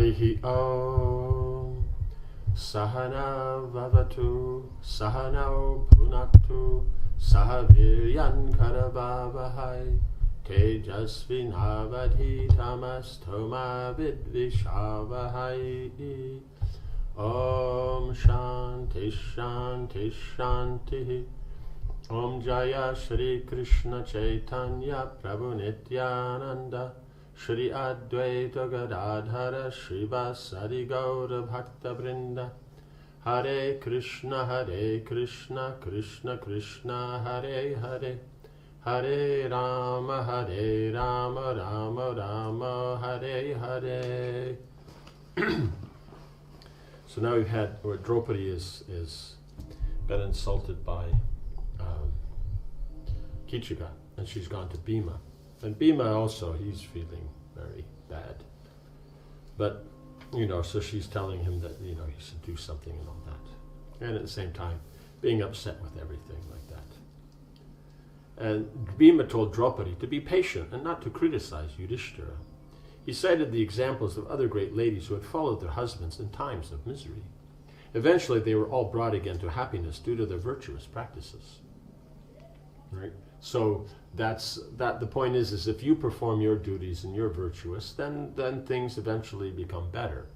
Harihi Om. Sahana Vavatu, Sahanao Punaktu, Sahaviryan Karavavahai, Tejasvinavadhi Tamastoma Vidvishavahai. Om Shanti Shanti Shanti. Om Jaya Shri Krishna Chaitanya Prabhu Nityananda Shri Advaita Gadadhara Srivasadi Gaura Bhakta Vrinda. Hare Krishna Krishna Krishna Hare Hare, Hare Rama Rama Rama Hare Hare. So now we've had where Draupadi is been insulted by Kichika, and she's gone to Bhima. And Bhima also, he's feeling very bad. But, so she's telling him that, he should do something and all that. And at the same time, being upset with everything like that. And Bhima told Draupadi to be patient and not to criticize Yudhishthira. He cited the examples of other great ladies who had followed their husbands in times of misery. Eventually, they were all brought again to happiness due to their virtuous practices. Right? So the point is if you perform your duties and you're virtuous, then things eventually become better.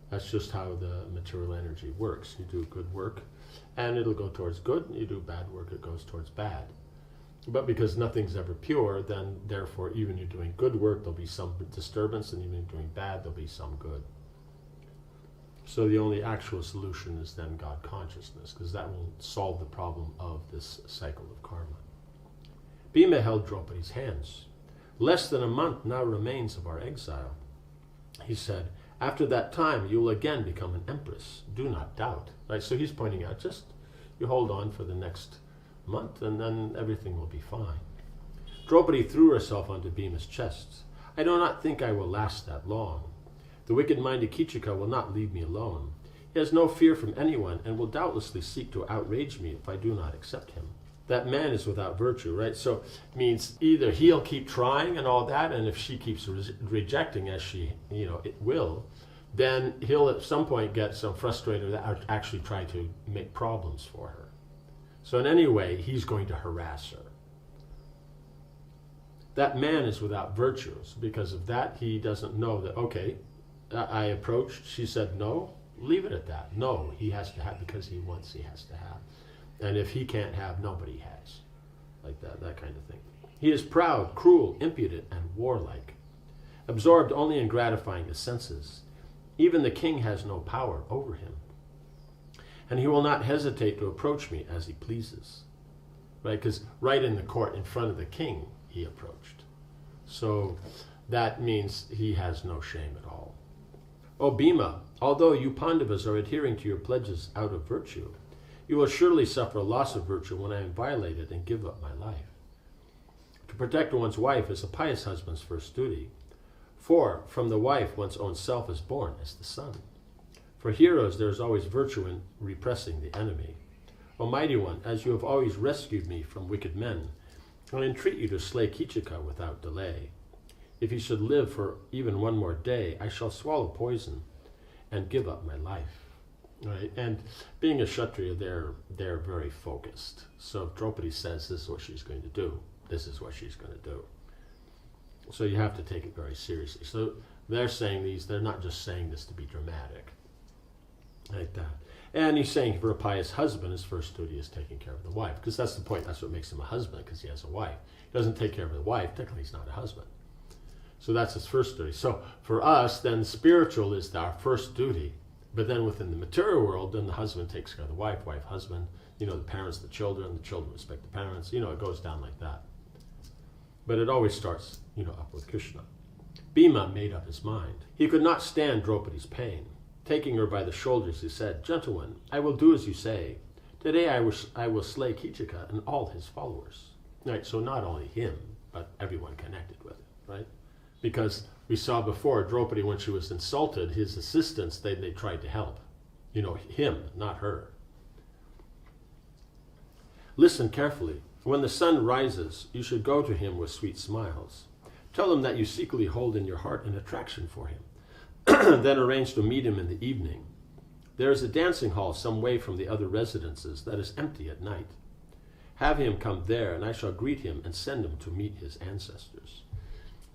That's just how the material energy works. You do good work, and it'll go towards good. You do bad work, it goes towards bad. But because nothing's ever pure, then therefore even you're doing good work, there'll be some disturbance, and even you're doing bad, there'll be some good. So the only actual solution is then God consciousness, because that will solve the problem of this cycle of karma. Bhima held Draupadi's hands. Less than a month now remains of our exile. He said, after that time you will again become an empress. Do not doubt. Right? So he's pointing out, just you hold on for the next month and then everything will be fine. Draupadi threw herself onto Bhima's chest. I do not think I will last that long. The wicked-minded Kichika will not leave me alone. He has no fear from anyone and will doubtlessly seek to outrage me if I do not accept him. That man is without virtue, right? So it means either he'll keep trying and all that, and if she keeps rejecting as she, it will, then he'll at some point get so frustrated that actually try to make problems for her. So in any way, he's going to harass her. That man is without virtues. Because of that, he doesn't know that, okay, I approached, she said no, leave it at that. No, he has to have, because he wants, he has to have. And if he can't have, nobody has. Like that kind of thing. He is proud, cruel, impudent, and warlike, absorbed only in gratifying his senses. Even the king has no power over him. And he will not hesitate to approach me as he pleases. Right? Because right in the court, in front of the king, he approached. So that means he has no shame at all. O Bhima, although you Pandavas are adhering to your pledges out of virtue, you will surely suffer a loss of virtue when I am violated and give up my life. To protect one's wife is a pious husband's first duty. For from the wife one's own self is born as the son. For heroes there is always virtue in repressing the enemy. O mighty one, as you have always rescued me from wicked men, I entreat you to slay Kichika without delay. If he should live for even one more day, I shall swallow poison and give up my life. Right? And being a Kshatriya, they're very focused. So if Draupadi says this is what she's going to do, this is what she's going to do. So you have to take it very seriously. So they're saying they're not just saying this to be dramatic. Like that. And he's saying for a pious husband, his first duty is taking care of the wife. Because that's the point. That's what makes him a husband, because he has a wife. He doesn't take care of the wife, technically he's not a husband. So that's his first duty. So for us, then spiritual is our first duty. But then within the material world, then the husband takes care of the wife, husband, the parents, the children respect the parents, it goes down like that. But it always starts, up with Krishna. Bhima made up his mind. He could not stand Draupadi's pain. Taking her by the shoulders, he said, Gentleman, I will do as you say. Today I will slay Kichika and all his followers. Right, so not only him, but everyone connected with it, right? Because we saw before, Draupadi, when she was insulted, his assistants, they tried to help. Him, not her. Listen carefully. When the sun rises, you should go to him with sweet smiles. Tell him that you secretly hold in your heart an attraction for him. then arrange to meet him in the evening. There is a dancing hall some way from the other residences that is empty at night. Have him come there, and I shall greet him and send him to meet his ancestors.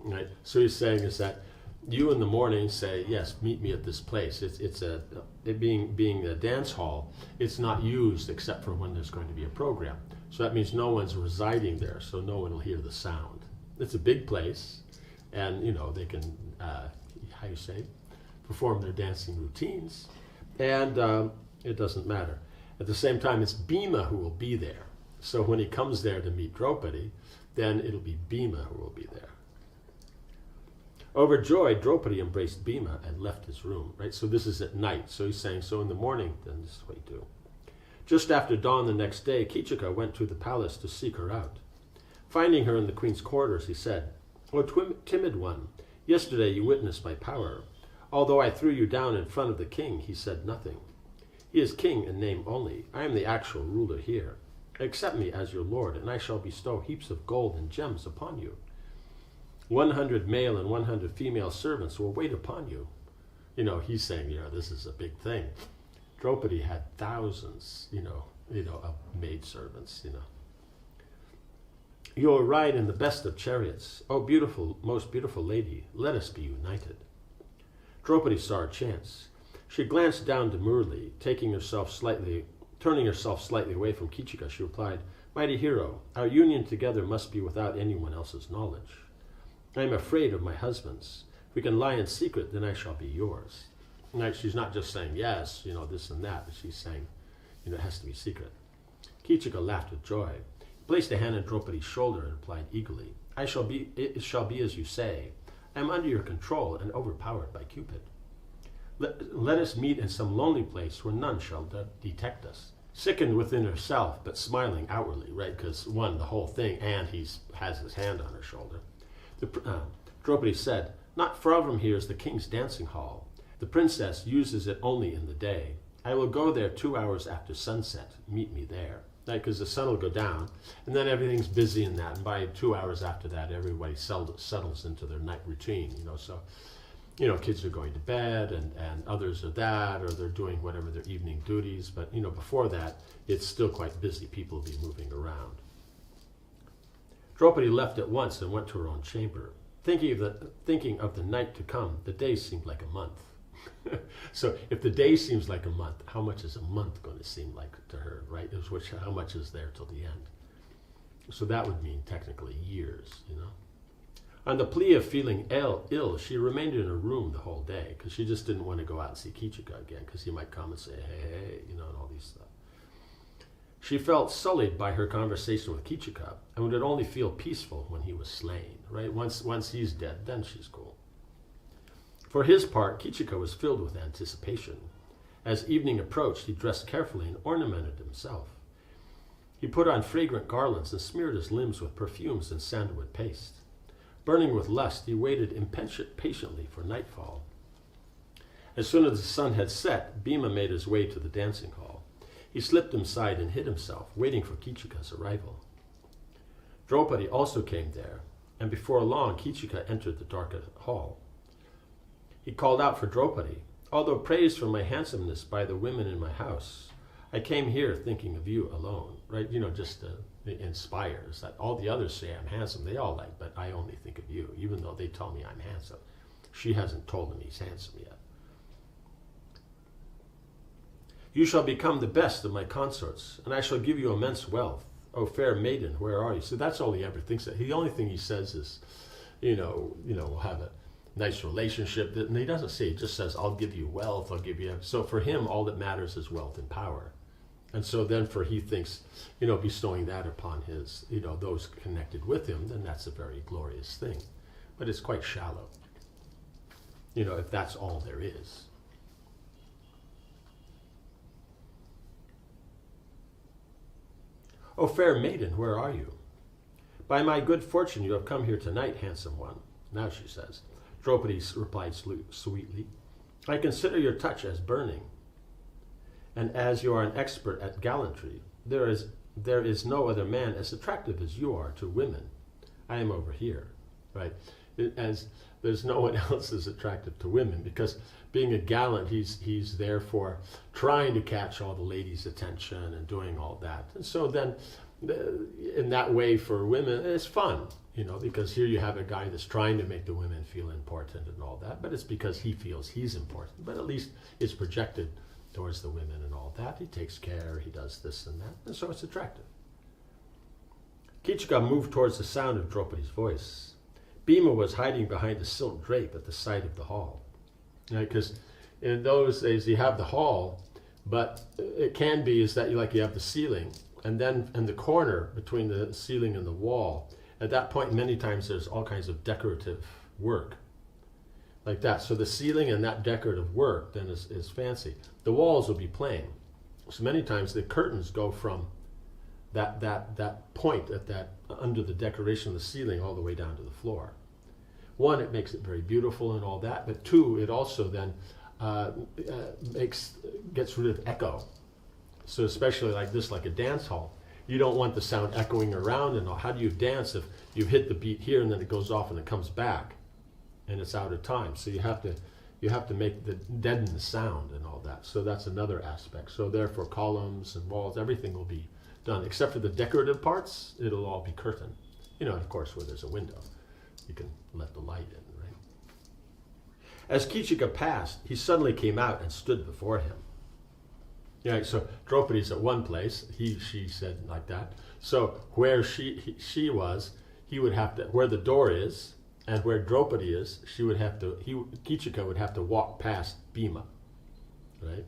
Right? So he's saying is that you in the morning say, yes, meet me at this place. It being a dance hall, it's not used except for when there's going to be a program. So that means no one's residing there, so no one will hear the sound. It's a big place, and they can, how you say, perform their dancing routines, and it doesn't matter. At the same time, it's Bhima who will be there. So when he comes there to meet Draupadi, then it'll be Bhima who will be there. Overjoyed, Draupadi embraced Bhima and left his room. Right. So this is at night. So he's saying, so in the morning, then this is what you do. Just after dawn the next day, Kichika went to the palace to seek her out. Finding her in the queen's quarters, he said, "O timid one, yesterday you witnessed my power. Although I threw you down in front of the king, he said nothing. He is king in name only. I am the actual ruler here. Accept me as your lord, and I shall bestow heaps of gold and gems upon you. 100 male and 100 female servants will wait upon you." He's saying, this is a big thing. Draupadi had thousands, of maid servants, "You will ride in the best of chariots. O beautiful, most beautiful lady, let us be united." Draupadi saw a chance. She glanced down demurely, turning herself slightly away from Kichika. She replied, "Mighty hero, our union together must be without anyone else's knowledge. I am afraid of my husband's. If we can lie in secret, then I shall be yours." Now, she's not just saying yes, this and that, but she's saying, it has to be secret. Kichika laughed with joy. He placed a hand on Draupadi's shoulder and replied eagerly, "It shall be as you say. I am under your control and overpowered by Cupid. Let us meet in some lonely place where none shall detect us." Sickened within herself, but smiling outwardly, right? Because the whole thing, and he has his hand on her shoulder. Draupadi said, "Not far from here is the king's dancing hall. The princess uses it only in the day. I will go there 2 hours after sunset. Meet me there." Right? Because the sun will go down, and then everything's busy in that. And by 2 hours after that, everybody settles into their night routine. So, kids are going to bed, and others are that, or they're doing whatever their evening duties. But before that, it's still quite busy. People will be moving around. Draupadi left at once and went to her own chamber. Thinking of the night to come, the day seemed like a month. So if the day seems like a month, how much is a month going to seem like to her, right? How much is there till the end? So that would mean technically years, On the plea of feeling ill, she remained in her room the whole day because she just didn't want to go out and see Kichika again because he might come and say, hey, and all these stuff. She felt sullied by her conversation with Kichika and would only feel peaceful when he was slain, right? Once he's dead, then she's cool. For his part, Kichika was filled with anticipation. As evening approached, he dressed carefully and ornamented himself. He put on fragrant garlands and smeared his limbs with perfumes and sandalwood paste. Burning with lust, he waited impatiently for nightfall. As soon as the sun had set, Bhima made his way to the dancing hall. He slipped inside and hid himself, waiting for Kichika's arrival. Draupadi also came there, and before long Kichika entered the dark hall. He called out for Draupadi, "Although praised for my handsomeness by the women in my house, I came here thinking of you alone." Right? Just inspires that all the others say I'm handsome. They all like, but I only think of you, even though they tell me I'm handsome. She hasn't told him he's handsome yet. "You shall become the best of my consorts, and I shall give you immense wealth. O fair maiden, where are you?" So that's all he ever thinks of. The only thing he says is, we'll have a nice relationship. And he doesn't say, he just says, "I'll give you wealth, I'll give you." So for him, all that matters is wealth and power. And so then he thinks, bestowing that upon his, those connected with him, then that's a very glorious thing. But it's quite shallow, if that's all there is. "O fair maiden, where are you?" "By my good fortune you have come here tonight, handsome one." Now she says. Draupadi replied sweetly, "I consider your touch as burning. And as you are an expert at gallantry, there is no other man as attractive as you are to women. I am over here." Right? As there's no one else as attractive to women, because being a gallant, he's there for trying to catch all the ladies' attention and doing all that. And so then, in that way, for women, it's fun, because here you have a guy that's trying to make the women feel important and all that, but it's because he feels he's important. But at least it's projected towards the women and all that. He takes care, he does this and that, and so it's attractive. Kichika moved towards the sound of Draupadi's voice. Bhima was hiding behind a silk drape at the side of the hall. Because in those days you have the hall, but it can be is that you have the ceiling, and then in the corner between the ceiling and the wall, at that point many times there's all kinds of decorative work like that. So the ceiling and that decorative work then is fancy. The walls will be plain. So many times the curtains go from that point at that under the decoration of the ceiling all the way down to the floor. One, it makes it very beautiful and all that, but two, it also then gets rid of echo. So especially like this, like a dance hall, you don't want the sound echoing around and all. How do you dance if you hit the beat here and then it goes off and it comes back and it's out of time? So you have to make deaden the sound and all that. So that's another aspect. So therefore columns and walls, everything will be done, except for the decorative parts, it'll all be curtain. Of course, where there's a window, you can let the light in, right? As Kichika passed, he suddenly came out and stood before him. So Draupadi's at one place, she said like that. So where she was, he would have to, where the door is, and where Draupadi is, Kichika would have to walk past Bhima, right?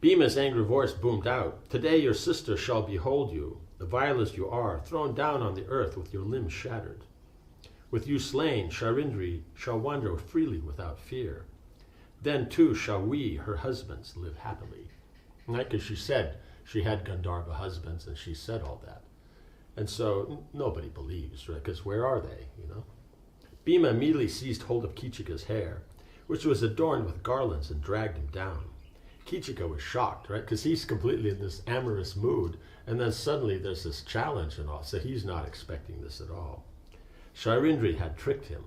Bhima's angry voice boomed out, "Today your sister shall behold you, the vilest you are, thrown down on the earth with your limbs shattered. With you slain, Sharindri shall wander freely without fear. Then too shall we, her husbands, live happily." Right? Because she said she had Gandharva husbands, and she said all that. And so nobody believes, right? Because where are they, Bhima immediately seized hold of Kichika's hair, which was adorned with garlands, and dragged him down. Kichika was shocked, right? Because he's completely in this amorous mood, and then suddenly there's this challenge and all, so he's not expecting this at all. Sharindri had tricked him,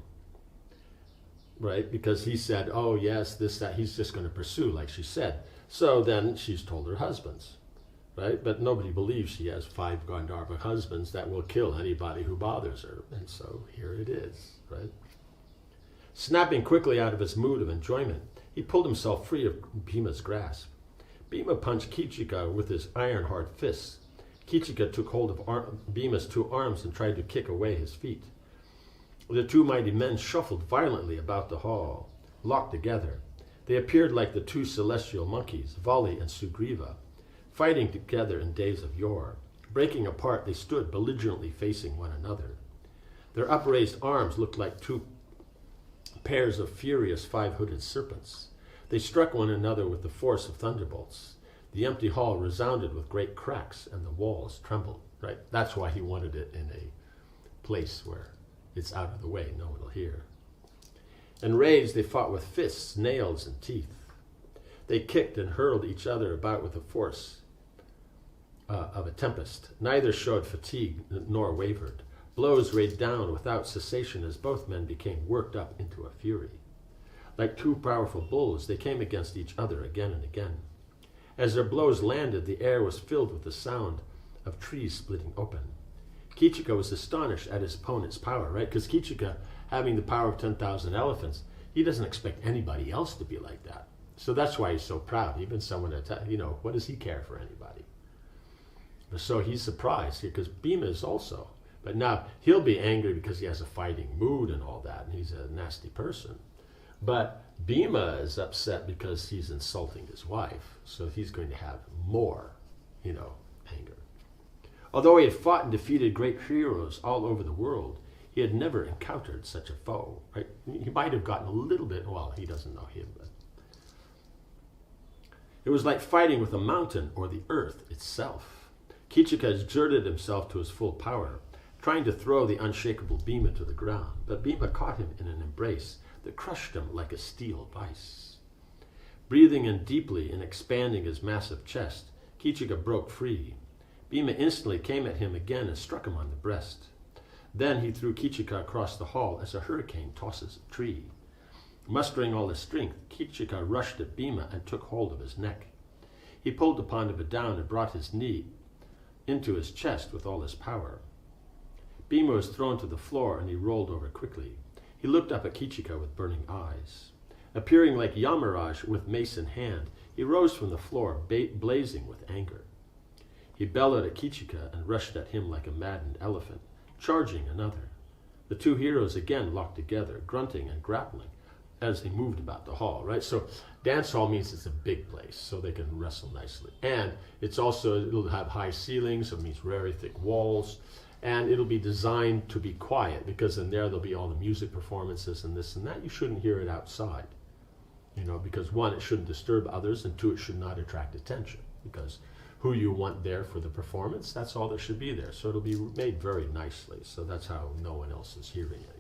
right? Because he said, oh yes, this, that, he's just going to pursue, like she said. So then she's told her husbands, right? But nobody believes she has 5 Gandharva husbands that will kill anybody who bothers her. And so here it is, right? Snapping quickly out of his mood of enjoyment, he pulled himself free of Bhima's grasp. Bhima punched Kichika with his iron-hard fists. Kichika took hold of Bhima's 2 arms and tried to kick away his feet. The 2 mighty men shuffled violently about the hall, locked together. They appeared like the 2 celestial monkeys, Vali and Sugriva, fighting together in days of yore. Breaking apart, they stood belligerently facing one another. Their upraised arms looked like 2 pairs of furious 5-hooded serpents. They struck one another with the force of thunderbolts. The empty hall resounded with great cracks, and the walls trembled. Right? That's why he wanted it in a place where it's out of the way, no one will hear. Enraged, they fought with fists, nails, and teeth. They kicked and hurled each other about with the force of a tempest. Neither showed fatigue nor wavered. Blows rained down without cessation as both men became worked up into a fury. Like 2 powerful bulls, they came against each other again and again. As their blows landed, the air was filled with the sound of trees splitting open. Kichika was astonished at his opponent's power, right? Because Kichika, having the power of 10,000 elephants, he doesn't expect anybody else to be like that. So that's why he's so proud. Even someone, what does he care for anybody? So he's surprised because Bhima is also. But now he'll be angry because he has a fighting mood and all that, and he's a nasty person. But Bhima is upset because he's insulting his wife, so he's going to have more, anger. Although he had fought and defeated great heroes all over the world, he had never encountered such a foe. Right? He might have gotten a little bit, well, he doesn't know him, but it was like fighting with a mountain or the earth itself. Kichika exerted himself to his full power, trying to throw the unshakable Bhima to the ground, but Bhima caught him in an embrace that crushed him like a steel vice. Breathing in deeply and expanding his massive chest, Kichika broke free. Bhima instantly came at him again and struck him on the breast. Then he threw Kichika across the hall as a hurricane tosses a tree. Mustering all his strength, Kichika rushed at Bhima and took hold of his neck. He pulled the Pandava down and brought his knee into his chest with all his power. Bhima was thrown to the floor and he rolled over quickly. He looked up at Kichika with burning eyes. Appearing like Yamaraj with mace in hand, he rose from the floor, blazing with anger. He bellowed at Kichika and rushed at him like a maddened elephant, charging another. The two heroes again locked together, grunting and grappling as they moved about the hall, right? So dance hall means it's a big place, so they can wrestle nicely. And it'll have high ceilings, so it means very thick walls, and it'll be designed to be quiet, because in there there'll be all the music performances and this and that. You shouldn't hear it outside, because one, it shouldn't disturb others, and two, it should not attract attention, because who you want there for the performance, that's all that should be there. So it'll be made very nicely, so that's how no one else is hearing anything.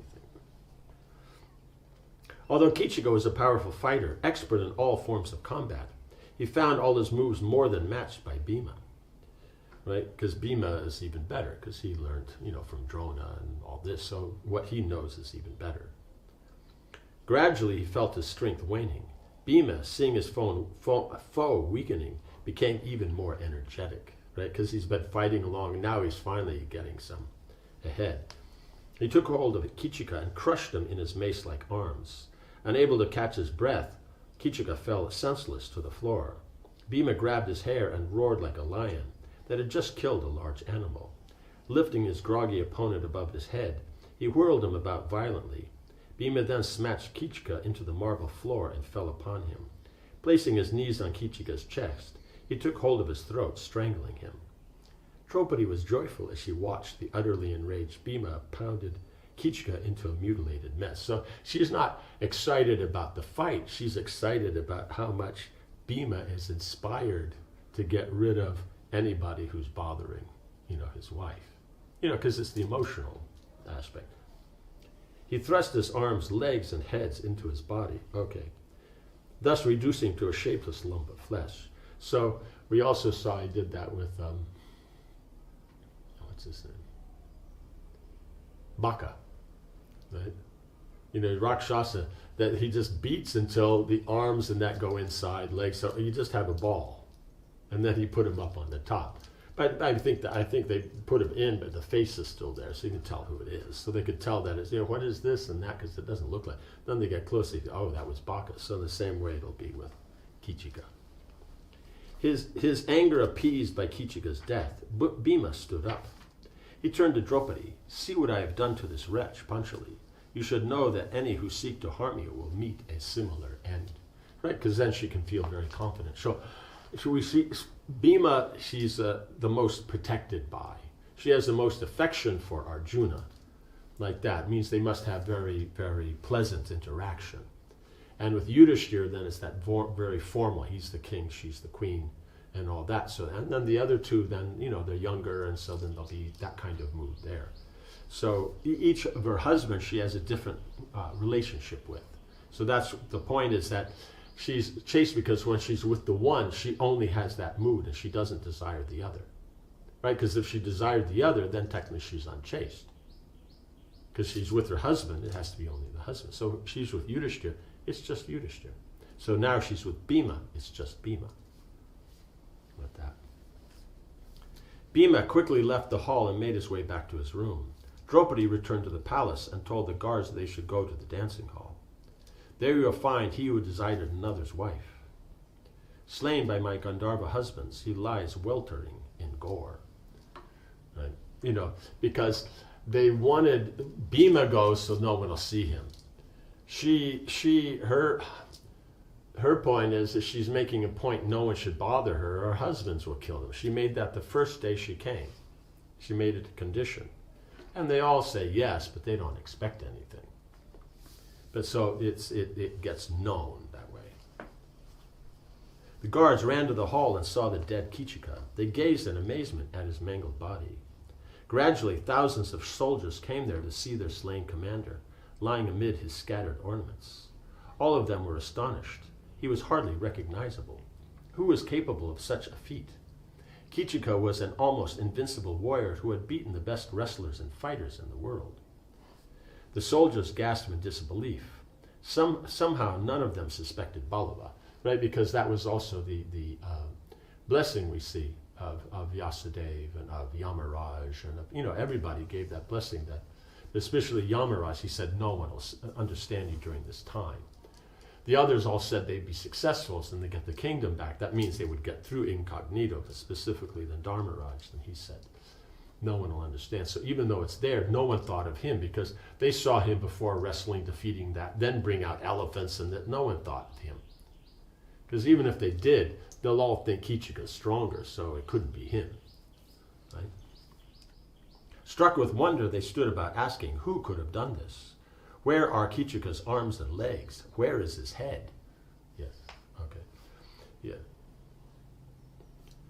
Although Kichika was a powerful fighter, expert in all forms of combat, he found all his moves more than matched by Bhima, right? Because Bhima is even better, because he learned, from Drona and all this, so what he knows is even better. Gradually, he felt his strength waning. Bhima, seeing his foe weakening, became even more energetic, right? Because he's been fighting along, and now he's finally getting some ahead. He took hold of Kichika and crushed him in his mace-like arms. Unable to catch his breath, Kichika fell senseless to the floor. Bhima grabbed his hair and roared like a lion that had just killed a large animal. Lifting his groggy opponent above his head, he whirled him about violently. Bhima then smashed Kichika into the marble floor and fell upon him. Placing his knees on Kichika's chest, he took hold of his throat, strangling him. Draupadi was joyful as she watched the utterly enraged Bhima pounded Kichika into a mutilated mess. So she's not excited about the fight. She's excited about how much Bhima is inspired to get rid of anybody who's bothering, his wife. Because it's the emotional aspect. He thrust his arms, legs, and heads into his body. Okay. Thus reducing to a shapeless lump of flesh. So we also saw he did that with, what's his name? Baka, right? Rakshasa, that he just beats until the arms and that go inside, legs, so you just have a ball. And then he put him up on the top. But I think they put him in, but the face is still there, so you can tell who it is. So they could tell that it's, what is this and that, because it doesn't look like. Then they get close, they go, oh, that was Baka. So the same way it'll be with Kichika. His anger appeased by Kichika's death, Bhima stood up. He turned to Draupadi. See what I have done to this wretch, Panchali. You should know that any who seek to harm you will meet a similar end. Right? Because then she can feel very confident. So we see Bhima, she's the most protected by. She has the most affection for Arjuna. Like that. It means they must have very, very pleasant interaction. And with Yudhishthira, then it's that very formal. He's the king, she's the queen, and all that. So, and then the other two, then, they're younger, and so then there'll be that kind of mood there. So each of her husbands, she has a different relationship with. So that's the point, is that she's chaste because when she's with the one, she only has that mood, and she doesn't desire the other. Right? Because if she desired the other, then technically she's unchaste. Because she's with her husband, it has to be only the husband. So she's with Yudhishthira, it's just Yudhishthira. So now she's with Bhima, it's just Bhima. Like that. Bhima quickly left the hall and made his way back to his room. Draupadi returned to the palace and told the guards that they should go to the dancing hall. There you will find he who desired another's wife. Slain by my Gandharva husbands, he lies weltering in gore. Right? Because they wanted Bhima goes so no one will see him. Her point is that she's making a point no one should bother her, or her husbands will kill them. She made that the first day she came. She made it a condition. And they all say yes, but they don't expect anything. But so it gets known that way. The guards ran to the hall and saw the dead Kichika. They gazed in amazement at his mangled body. Gradually, thousands of soldiers came there to see their slain commander, lying amid his scattered ornaments. All of them were astonished. He was hardly recognizable. Who was capable of such a feat? Kichika was an almost invincible warrior who had beaten the best wrestlers and fighters in the world. The soldiers gasped in disbelief. Somehow none of them suspected Balava, right? Because that was also the blessing we see of Vyasadeva and of Yamaraj, and everybody gave that blessing. That, especially Yamaraj, he said, no one will understand you during this time. The others all said they'd be successful, so then they get the kingdom back. That means they would get through incognito, but specifically then Dharmaraj, and he said, no one will understand. So even though it's there, no one thought of him because they saw him before wrestling, defeating that, then bring out elephants, and that no one thought of him. Because even if they did, they'll all think Kichika's stronger, so it couldn't be him. Right? Struck with wonder, they stood about asking, who could have done this? Where are Kichika's arms and legs? Where is his head? Yes, okay, yeah.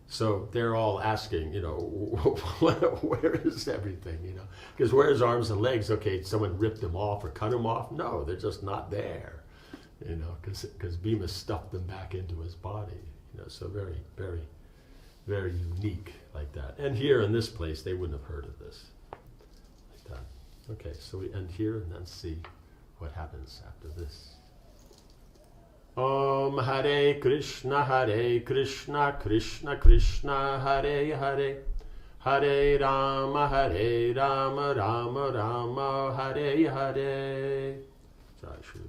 So they're all asking, where is everything, Because where is arms and legs? Okay, someone ripped them off or cut them off? No, they're just not there, because Bhima stuffed them back into his body, so very, very, very unique like that. And here in this place, they wouldn't have heard of this like that. Okay, so we end here and then see what happens after this. Om Hare Krishna, Krishna Krishna, Hare Hare, Hare Rama, Rama Rama, Hare Hare. Jai Shri